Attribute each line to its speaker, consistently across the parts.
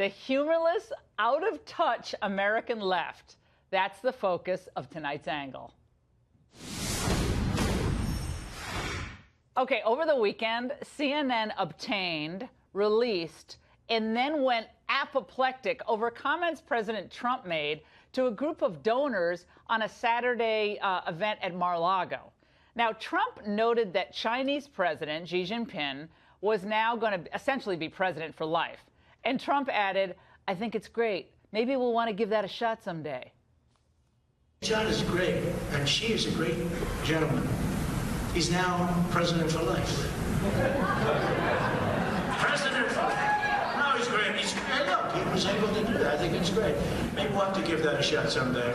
Speaker 1: the humorless, out-of-touch American left. That's the focus of tonight's angle. Okay, over the weekend, CNN obtained, released, and then went apoplectic over comments President Trump made to a group of donors on a Saturday event at Mar-a-Lago. Now, Trump noted that Chinese President Xi Jinping was now going to essentially be president for life. And Trump added, "I think it's great. Maybe we'll want to give that a shot someday."
Speaker 2: China's great, and Xi is a great gentleman. He's now president for life. President for life. No, he's great. He's great. Look, he was able to do that. I think it's great. Maybe we'll have to give that a shot someday.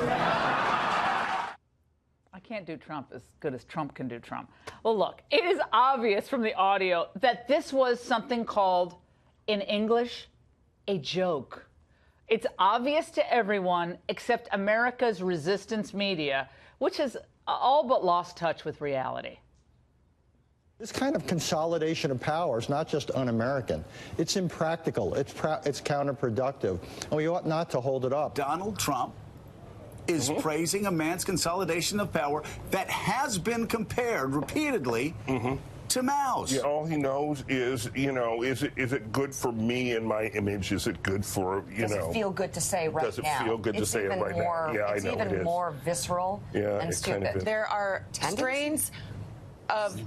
Speaker 1: I can't do Trump as good as Trump can do Trump. Well, look, it is obvious from the audio that this was something called, in English, a joke. It's obvious to everyone except America's resistance media, which has all but lost touch with reality.
Speaker 3: This kind of consolidation of power is not just un-American. It's impractical. It's counterproductive. And we ought not to hold it up.
Speaker 4: Donald Trump is praising a man's consolidation of power that has been compared repeatedly to Mao's.
Speaker 5: Yeah, all he knows is, is it good for me and my image? Is it good for,
Speaker 6: Does it feel good to say right now?
Speaker 5: Does it feel good to say it right now? Yeah, I know
Speaker 6: it's even more visceral and stupid.
Speaker 5: Kind of
Speaker 7: there are strains of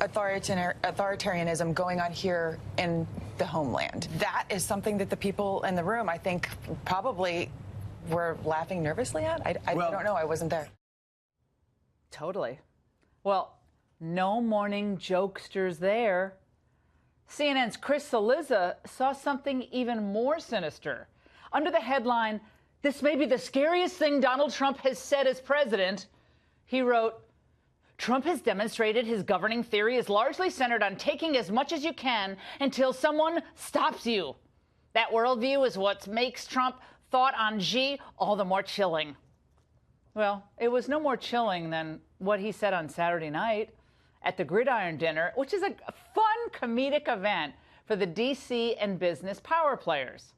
Speaker 7: authoritarianism going on here in the homeland. That is something that the people in the room, I think, probably were laughing nervously at. I don't know. I wasn't there.
Speaker 1: Totally. Well, no morning jokesters there. CNN's Chris Cillizza saw something even more sinister. Under the headline, "This may be the scariest thing Donald Trump has said as president," he wrote, "Trump has demonstrated his governing theory is largely centered on taking as much as you can until someone stops you. That worldview is what makes Trump thought on Xi all the more chilling." Well, it was no more chilling than what he said on Saturday night at the Gridiron Dinner, which is a fun comedic event for the D.C. and business power players.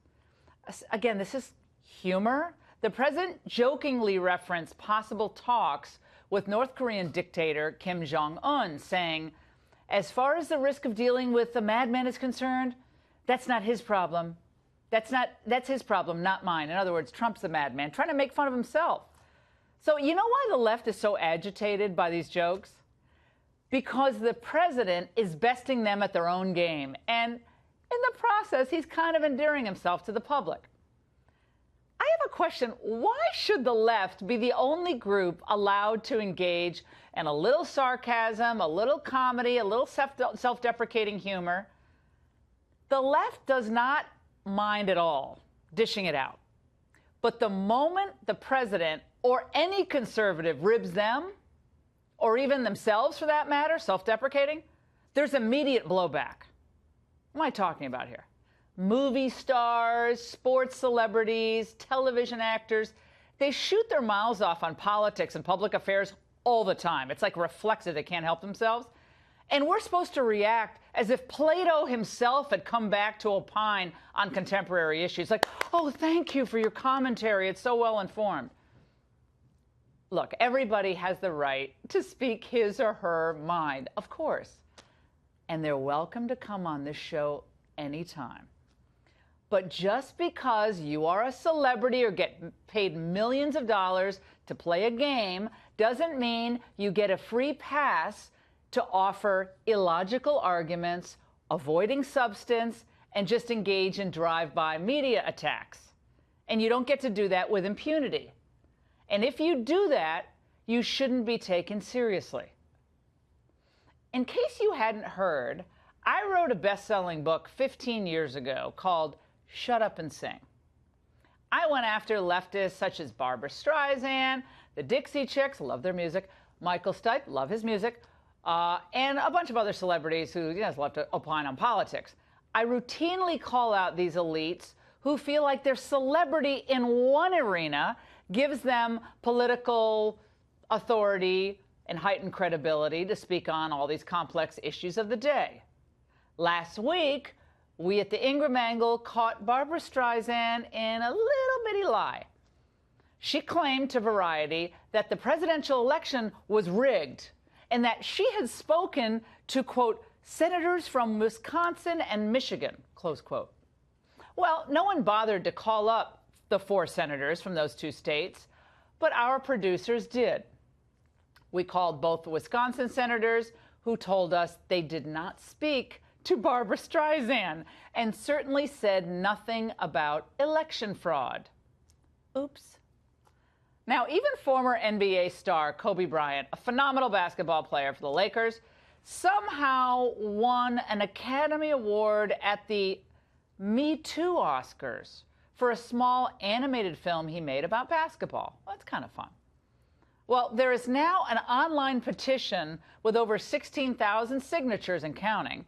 Speaker 1: Again, this is humor. The president jokingly referenced possible talks with North Korean dictator Kim Jong-un, saying, "As far as the risk of dealing with the madman is concerned, that's not his problem. That's his problem, not mine." In other words, Trump's the madman, trying to make fun of himself. So you know why the left is so agitated by these jokes? Because the president is besting them at their own game. And in the process, he's kind of endearing himself to the public. I have a question. Why should the left be the only group allowed to engage in a little sarcasm, a little comedy, a little self-deprecating humor? The left does not mind at all dishing it out. But the moment the president or any conservative ribs them, or even themselves for that matter, self-deprecating, there's immediate blowback. What am I talking about here? Movie stars, sports celebrities, television actors, they shoot their mouths off on politics and public affairs all the time. It's like reflexive, they can't help themselves. And we're supposed to react as if Plato himself had come back to opine on contemporary issues. Like, "Oh, thank you for your commentary. It's so well informed." Look, everybody has the right to speak his or her mind, of course. And they're welcome to come on this show anytime. But just because you are a celebrity or get paid millions of dollars to play a game doesn't mean you get a free pass to offer illogical arguments, avoiding substance, and just engage in drive-by media attacks. And you don't get to do that with impunity. And if you do that, you shouldn't be taken seriously. In case you hadn't heard, I wrote a best-selling book 15 years ago called Shut Up and Sing. I went after leftists such as Barbra Streisand, the Dixie Chicks, love their music, Michael Stipe, love his music, and a bunch of other celebrities who love to opine on politics. I routinely call out these elites who feel like their celebrity in one arena gives them political authority and heightened credibility to speak on all these complex issues of the day. Last week, we at the Ingraham angle caught Barbara Streisand in a little bitty lie. She claimed to Variety that the presidential election was rigged and that she had spoken to, quote, senators from Wisconsin and Michigan, close quote. Well, no one bothered to call up the 4 senators from those 2 states, but our producers did. We called both the Wisconsin senators, who told us they did not speak to Barbara Streisand and certainly said nothing about election fraud. Oops. Now, even former NBA star Kobe Bryant, a phenomenal basketball player for the Lakers, somehow won an Academy Award at the Me Too Oscars for a small animated film he made about basketball. Well, that's kind of fun. Well, there is now an online petition with over 16,000 signatures and counting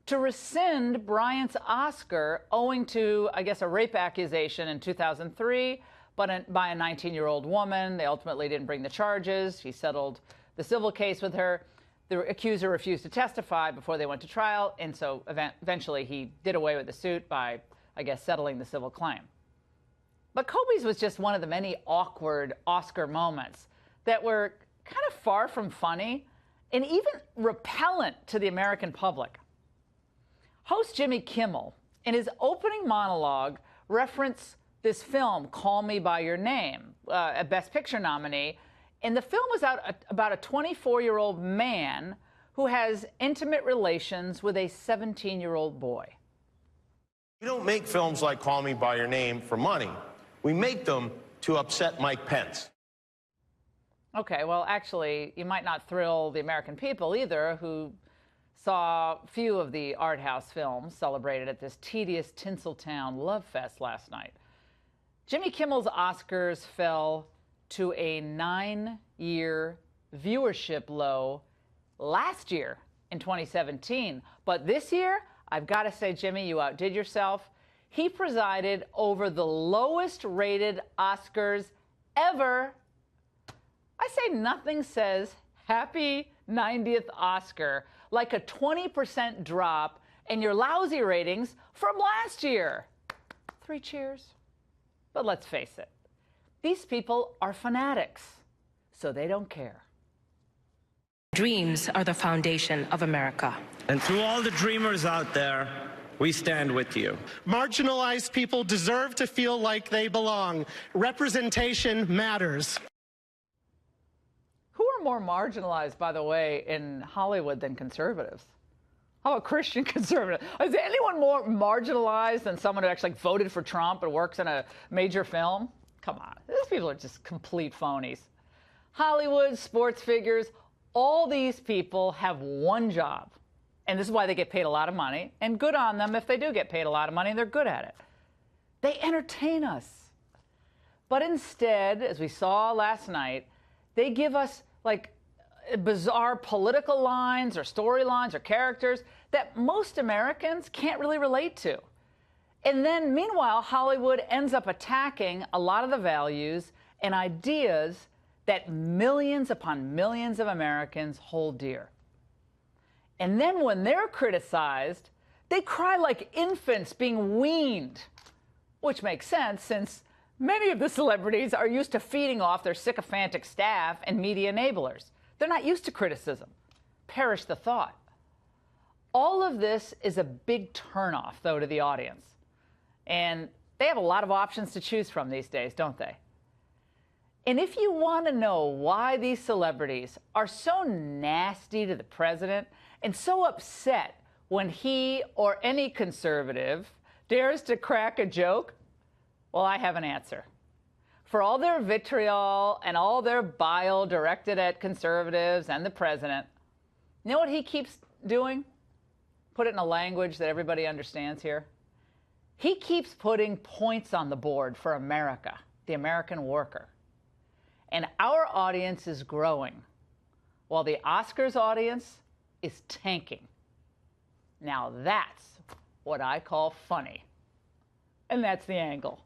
Speaker 1: to rescind Bryant's Oscar owing to, I guess, a rape accusation in 2003 by a 19-year-old woman. They ultimately didn't bring the charges. He settled the civil case with her. The accuser refused to testify before they went to trial, and so eventually he did away with the suit by, I guess, settling the civil claim. But Kobe's was just one of the many awkward Oscar moments that were kind of far from funny and even repellent to the American public. Host Jimmy Kimmel, in his opening monologue, referenced this film, Call Me By Your Name, a Best Picture nominee, and the film was about a 24-year-old man who has intimate relations with a 17-year-old boy.
Speaker 8: We don't make films like Call Me By Your Name for money. We make them to upset Mike Pence.
Speaker 1: Okay, well, actually, you might not thrill the American people either, who saw few of the art house films celebrated at this tedious Tinseltown love fest last night. Jimmy Kimmel's Oscars fell to a 9-year viewership low last year in 2017. But this year, I've got to say, Jimmy, you outdid yourself. He presided over the lowest rated Oscars ever. I say nothing says happy 90th Oscar like a 20% drop in your lousy ratings from last year. 3 cheers. But let's face it, these people are fanatics, so they don't care.
Speaker 9: Dreams are the foundation of America.
Speaker 10: And to all the dreamers out there, we stand with you.
Speaker 11: Marginalized people deserve to feel like they belong. Representation matters.
Speaker 1: Who are more marginalized, by the way, in Hollywood than conservatives? How about Christian conservatives? Is there anyone more marginalized than someone who actually voted for Trump and works in a major film? Come on, these people are just complete phonies. Hollywood, sports figures, all these people have one job. And this is why they get paid a lot of money, and good on them if they do get paid a lot of money and they're good at it. They entertain us. But instead, as we saw last night, they give us like bizarre political lines or storylines or characters that most Americans can't really relate to. And then, meanwhile, Hollywood ends up attacking a lot of the values and ideas that millions upon millions of Americans hold dear. And then when they're criticized, they cry like infants being weaned, which makes sense since many of the celebrities are used to feeding off their sycophantic staff and media enablers. They're not used to criticism. Perish the thought. All of this is a big turnoff, though, to the audience. And they have a lot of options to choose from these days, don't they? And if you want to know why these celebrities are so nasty to the president and so upset when he or any conservative dares to crack a joke, well, I have an answer. For all their vitriol and all their bile directed at conservatives and the president, you know what he keeps doing? Put it in a language that everybody understands here. He keeps putting points on the board for America, the American worker. And our audience is growing, while the Oscars audience is tanking. Now that's what I call funny. And that's The Angle.